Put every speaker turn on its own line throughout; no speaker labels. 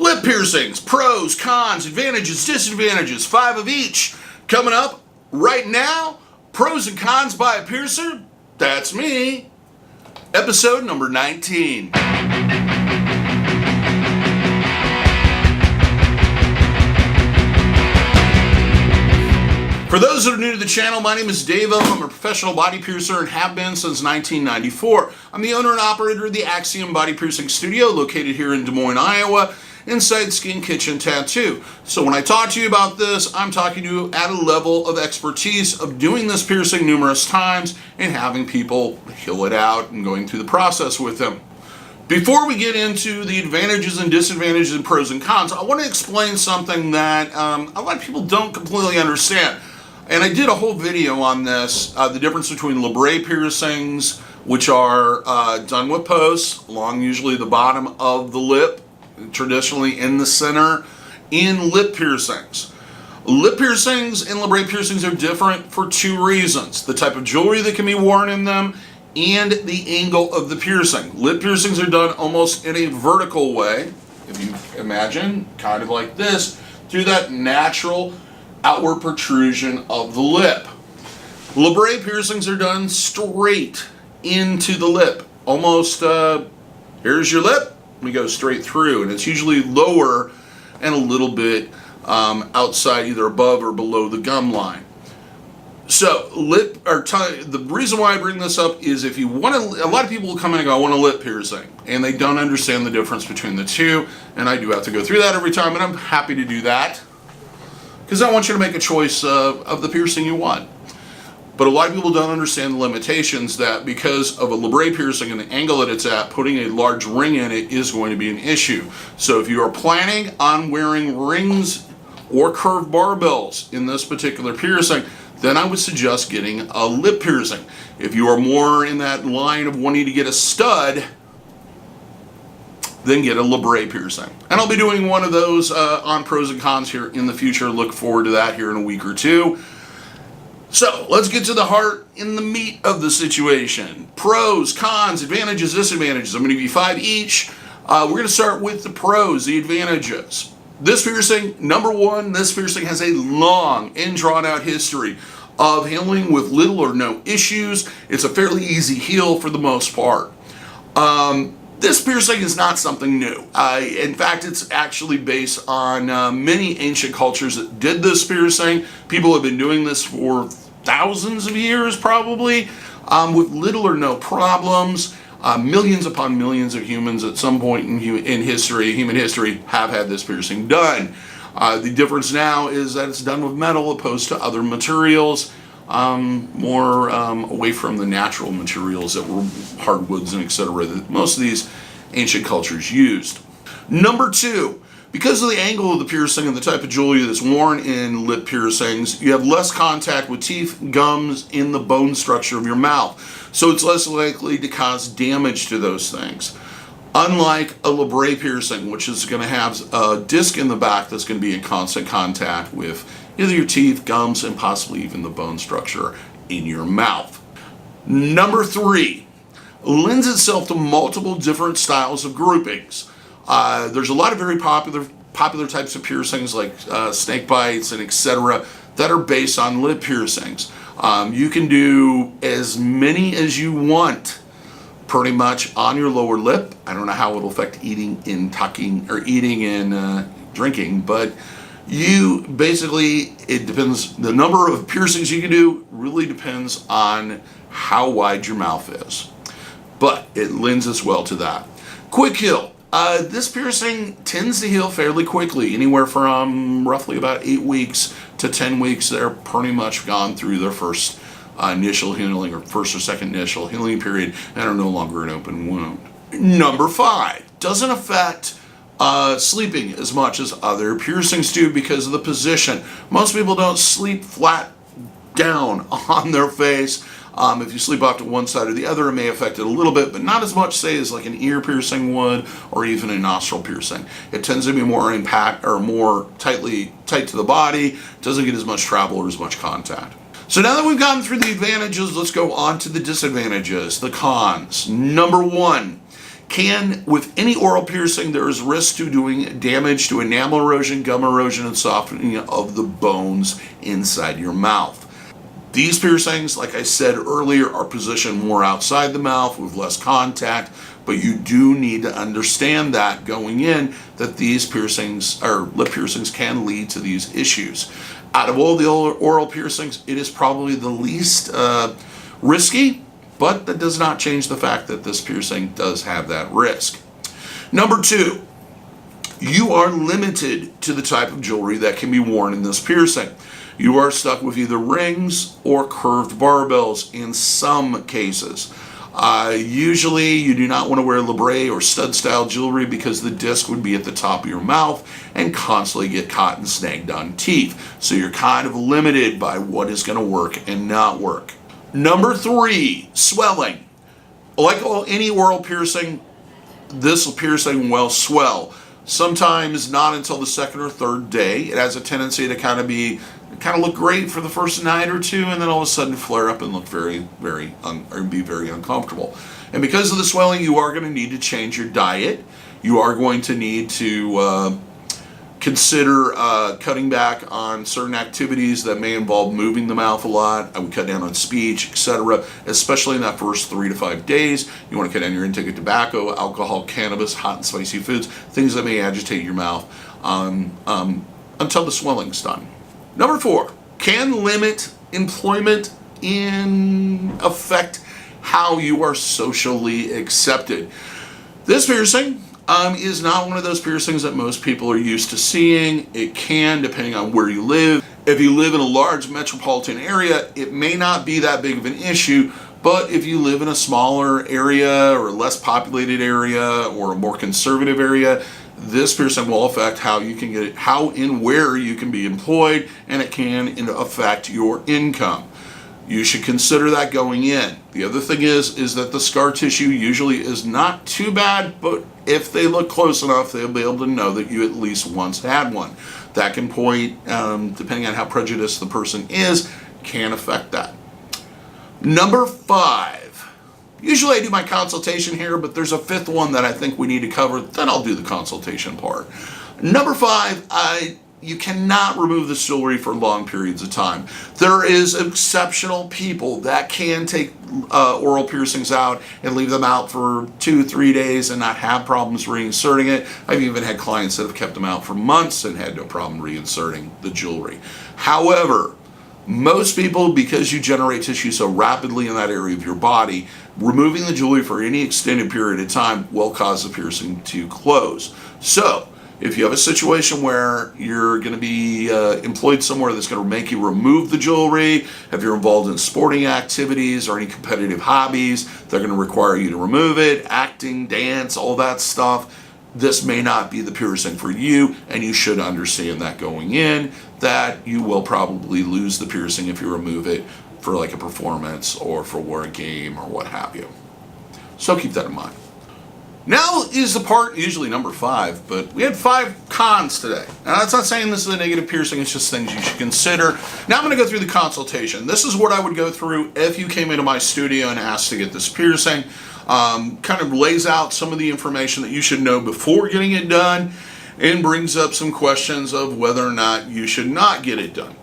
Lip piercings, pros, cons, advantages, disadvantages, 5 of each. Coming up right now, pros and cons by a piercer. That's me. Episode number 19. For those that are new to the channel, my name is DaVo. I'm a professional body piercer and have been since 1994. I'm the owner and operator of the Axiom Body Piercing Studio located here in Des Moines, Iowa, inside Skin Kitchen Tattoo. So when I talk to you about this, I'm talking to you at a level of expertise of doing this piercing numerous times and having people heal it out and going through the process with them. Before we get into the advantages and disadvantages and pros and cons, I want to explain something that a lot of people don't completely understand. And I did a whole video on this, the difference between labret piercings, which are done with posts along usually the bottom of the lip, traditionally in the center, in lip piercings. Lip piercings and labret piercings are different for 2 reasons: the type of jewelry that can be worn in them and the angle of the piercing. Lip piercings are done almost in a vertical way, if you imagine, kind of like this, through that natural outward protrusion of the lip. Labret piercings are done straight into the lip. Almost, here's your lip, we go straight through, and it's usually lower and a little bit outside, either above or below the gum line. So the reason why I bring this up is if you want to, a lot of people will come in and go, I want a lip piercing, and they don't understand the difference between the two, and I do have to go through that every time, and I'm happy to do that because I want you to make a choice of the piercing you want. But a lot of people don't understand the limitations that because of a labret piercing and the angle that it's at, putting a large ring in it is going to be an issue. So if you are planning on wearing rings or curved barbells in this particular piercing, then I would suggest getting a lip piercing. If you are more in that line of wanting to get a stud, then get a labret piercing. And I'll be doing one of those on pros and cons here in the future. Look forward to that here in a week or two. So let's get to the heart and the meat of the situation. Pros, cons, advantages, disadvantages. I'm going to give you 5 each. We're going to start with the pros, the advantages. This piercing, number 1, this piercing has a long and drawn out history of healing with little or no issues. It's a fairly easy heal for the most part. This piercing is not something new. In fact, it's actually based on many ancient cultures that did this piercing. People have been doing this for thousands of years, probably, with little or no problems. Millions upon millions of humans at some point in human history, have had this piercing done. The difference now is that it's done with metal opposed to other materials, more away from the natural materials that were hardwoods and etc. that most of these ancient cultures used. Number 2, because of the angle of the piercing and the type of jewelry that's worn in lip piercings, you have less contact with teeth, gums, in the bone structure of your mouth. So it's less likely to cause damage to those things. Unlike a labret piercing, which is going to have a disc in the back that's going to be in constant contact with either your teeth, gums, and possibly even the bone structure in your mouth. Number 3, lends itself to multiple different styles of groupings. There's a lot of very popular types of piercings like snake bites and etc. that are based on lip piercings. You can do as many as you want pretty much on your lower lip. I don't know how it'll affect eating and drinking, but you basically, it depends, the number of piercings you can do really depends on how wide your mouth is. But it lends us well to that. Quick heal. This piercing tends to heal fairly quickly, anywhere from roughly about 8 weeks to 10 weeks. They're pretty much gone through their first initial healing or first or second initial healing period and are no longer an open wound. Number 5, doesn't affect sleeping as much as other piercings do because of the position. Most people don't sleep flat down on their face. If you sleep off to one side or the other, it may affect it a little bit, but not as much, say, as like an ear piercing would or even a nostril piercing. It tends to be more impact or more tight to the body, doesn't get as much travel or as much contact. So now that we've gotten through the advantages, let's go on to the disadvantages, the cons. Number 1, With any oral piercing, there is risk to doing damage to enamel erosion, gum erosion, and softening of the bones inside your mouth. These piercings, like I said earlier, are positioned more outside the mouth with less contact, but you do need to understand that going in, that these piercings, or lip piercings, can lead to these issues. Out of all the oral piercings, it is probably the least risky, but that does not change the fact that this piercing does have that risk. Number 2, you are limited to the type of jewelry that can be worn in this piercing. You are stuck with either rings or curved barbells in some cases. Usually you do not want to wear labre or stud style jewelry because the disc would be at the top of your mouth and constantly get caught and snagged on teeth. So you're kind of limited by what is going to work and not work. Number 3, swelling. Like any oral piercing, this piercing will swell. Sometimes not until the second or third day. It has a tendency to kind of look great for the first night or two, and then all of a sudden flare up and look be very uncomfortable. And because of the swelling, you are going to need to change your diet. You are going to need to consider cutting back on certain activities that may involve moving the mouth a lot. I would cut down on speech, etc., especially in that first 3 to 5 days. You want to cut down your intake of tobacco, alcohol, cannabis, hot and spicy foods, things that may agitate your mouth until the swelling's done. Number 4, can limit employment affect how you are socially accepted. This piercing is not one of those piercings that most people are used to seeing. It can, depending on where you live. If you live in a large metropolitan area, it may not be that big of an issue, but if you live in a smaller area or a less populated area or a more conservative area, this piercing will affect how you can get how and where you can be employed, and it can affect your income. You should consider that going in. The other thing is that the scar tissue usually is not too bad, but if they look close enough, they'll be able to know that you at least once had one. That can point, depending on how prejudiced the person is, can affect that. Number 5. Usually I do my consultation here, but there's a 5th one that I think we need to cover. Then I'll do the consultation part. Number 5, you cannot remove the jewelry for long periods of time. There is exceptional people that can take oral piercings out and leave them out for 2-3 days and not have problems reinserting it. I've even had clients that have kept them out for months and had no problem reinserting the jewelry. However, most people, because you generate tissue so rapidly in that area of your body, removing the jewelry for any extended period of time will cause the piercing to close. So, if you have a situation where you're going to be employed somewhere that's going to make you remove the jewelry, if you're involved in sporting activities or any competitive hobbies, they're going to require you to remove it, acting, dance, all that stuff, this may not be the piercing for you, and you should understand that going in, that you will probably lose the piercing if you remove it for like a performance or for a game or what have you. So keep that in mind. Now is the part, usually number 5, but we had 5 cons today. Now that's not saying this is a negative piercing, it's just things you should consider. Now I'm going to go through the consultation. This is what I would go through if you came into my studio and asked to get this piercing. Kind of lays out some of the information that you should know before getting it done and brings up some questions of whether or not you should not get it done.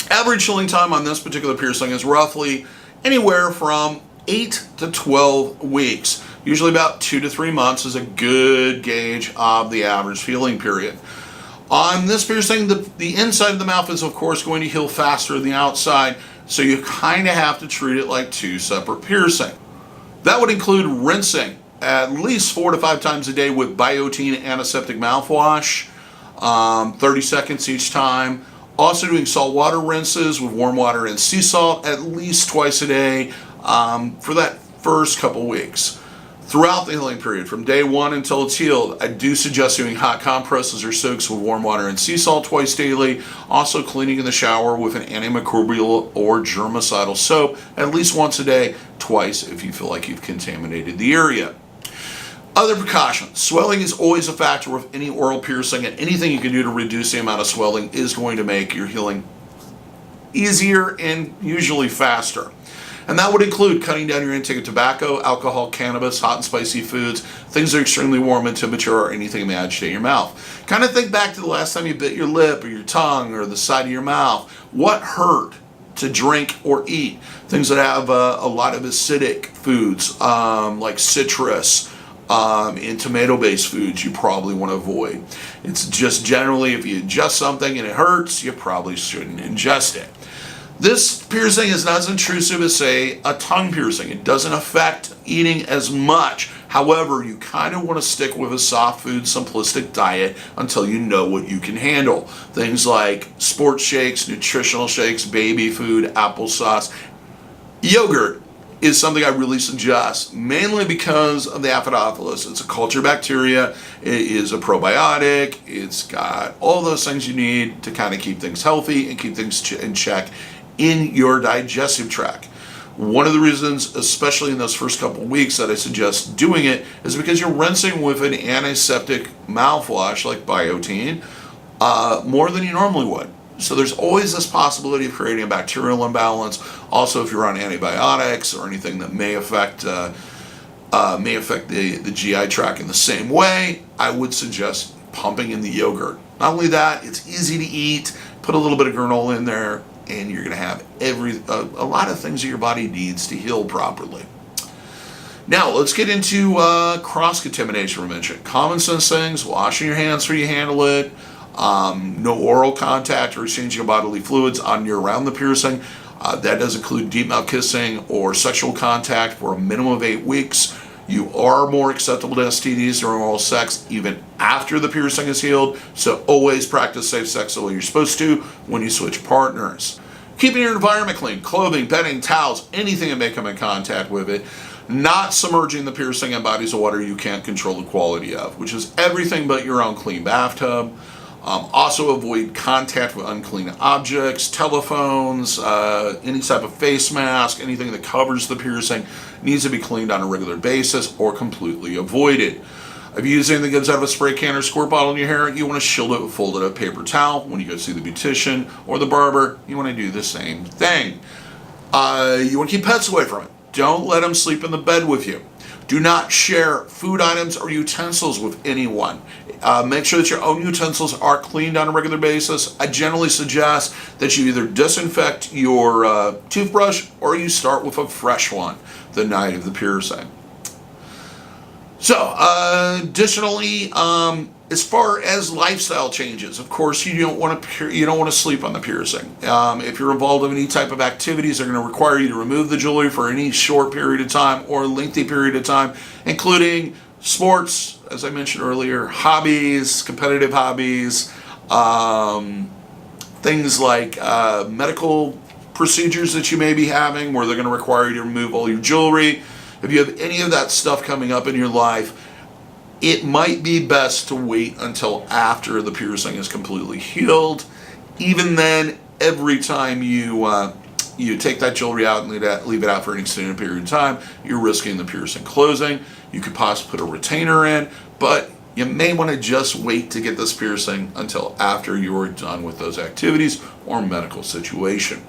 Average healing time on this particular piercing is roughly anywhere from 8 to 12 weeks. Usually about 2 to 3 months is a good gauge of the average healing period. On this piercing, the inside of the mouth is of course going to heal faster than the outside, so you kind of have to treat it like 2 separate piercings. That would include rinsing at least 4 to 5 times a day with Biotin antiseptic mouthwash, 30 seconds each time. Also doing saltwater rinses with warm water and sea salt at least twice a day for that first couple weeks. Throughout the healing period, from day 1 until it's healed, I do suggest doing hot compresses or soaks with warm water and sea salt twice daily. Also cleaning in the shower with an antimicrobial or germicidal soap at least once a day, twice if you feel like you've contaminated the area. Other precautions. Swelling is always a factor with any oral piercing, and anything you can do to reduce the amount of swelling is going to make your healing easier and usually faster. And that would include cutting down your intake of tobacco, alcohol, cannabis, hot and spicy foods, things that are extremely warm in temperature, or anything that may agitate your mouth. Kind of think back to the last time you bit your lip or your tongue or the side of your mouth. What hurt to drink or eat? Things that have a lot of acidic foods, like citrus, in tomato-based foods, you probably want to avoid. It's just generally, if you ingest something and it hurts, you probably shouldn't ingest it. This piercing is not as intrusive as, say, a tongue piercing. It doesn't affect eating as much. However, you kind of want to stick with a soft food, simplistic diet until you know what you can handle. Things like sports shakes, nutritional shakes, baby food, applesauce. Yogurt is something I really suggest, mainly because of the Aphidophilus. It's a culture bacteria. It is a probiotic. It's got all those things you need to kind of keep things healthy and keep things in check in your digestive tract. One of the reasons, especially in those first couple of weeks, that I suggest doing it is because you're rinsing with an antiseptic mouthwash like Biotin more than you normally would. So there's always this possibility of creating a bacterial imbalance. Also, if you're on antibiotics or anything that may affect the GI tract in the same way, I would suggest pumping in the yogurt. Not only that, it's easy to eat. Put a little bit of granola in there, and you're going to have a lot of things that your body needs to heal properly. Now, let's get into cross-contamination prevention. Common sense things: washing your hands before you handle it, no oral contact or exchanging of bodily fluids on or around the piercing. That does include deep mouth kissing or sexual contact for a minimum of 8 weeks. You are more acceptable to STDs during oral sex even after the piercing is healed, so always practice safe sex the way you're supposed to when you switch partners. Keeping your environment clean: clothing, bedding, towels, anything that may come in contact with it. Not submerging the piercing in bodies of water you can't control the quality of, which is everything but your own clean bathtub. Also avoid contact with unclean objects, telephones, any type of face mask, anything that covers the piercing needs to be cleaned on a regular basis or completely avoided. If you use anything that comes out of a spray can or squirt bottle in your hair, you want to shield it with folded up paper towel. When you go see the beautician or the barber, you want to do the same thing. You want to keep pets away from it. Don't let them sleep in the bed with you. Do not share food items or utensils with anyone. Make sure that your own utensils are cleaned on a regular basis. I generally suggest that you either disinfect your toothbrush or you start with a fresh one the night of the piercing. So, additionally, as far as lifestyle changes, of course, you don't want to sleep on the piercing. If you're involved in any type of activities that are going to require you to remove the jewelry for any short period of time or lengthy period of time, including sports, as I mentioned earlier, hobbies, competitive hobbies, things like medical procedures that you may be having where they're going to require you to remove all your jewelry. If you have any of that stuff coming up in your life, it might be best to wait until after the piercing is completely healed. Even then, every time you take that jewelry out and leave it out for an extended period of time, you're risking the piercing closing. You could possibly put a retainer in, but you may want to just wait to get this piercing until after you're done with those activities or medical situation.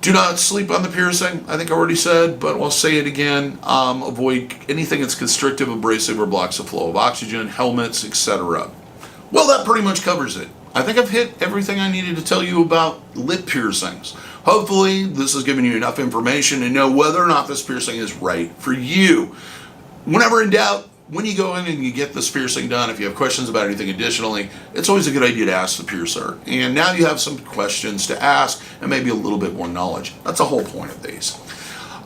Do not sleep on the piercing, I think I already said, but I'll say it again. Avoid anything that's constrictive, abrasive, or blocks the flow of oxygen, helmets, etc. Well, that pretty much covers it. I think I've hit everything I needed to tell you about lip piercings. Hopefully, this has given you enough information to know whether or not this piercing is right for you. Whenever in doubt, when you go in and you get this piercing done, if you have questions about anything additionally, it's always a good idea to ask the piercer. And now you have some questions to ask and maybe a little bit more knowledge. That's the whole point of these.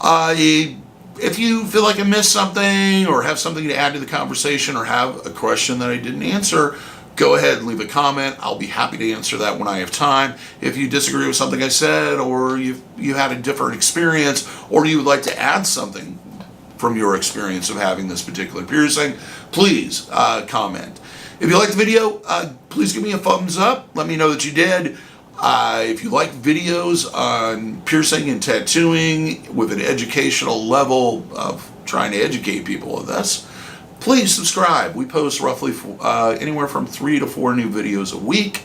If you feel like I missed something or have something to add to the conversation or have a question that I didn't answer, go ahead and leave a comment. I'll be happy to answer that when I have time. If you disagree with something I said, or you had a different experience, or you would like to add something from your experience of having this particular piercing, please comment. If you like the video, please give me a thumbs up. Let me know that you did. If you like videos on piercing and tattooing with an educational level of trying to educate people of this, please subscribe. We post roughly anywhere from 3 to 4 new videos a week.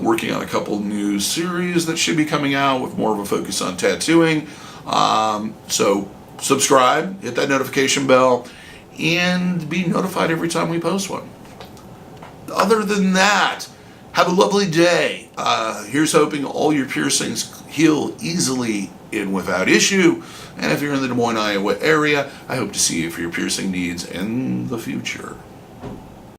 Working on a couple new series that should be coming out with more of a focus on tattooing. So subscribe, hit that notification bell, and be notified every time we post one. Other than that, have a lovely day. Here's hoping all your piercings heal easily and without issue. And if you're in the Des Moines, Iowa area, I hope to see you for your piercing needs in the future.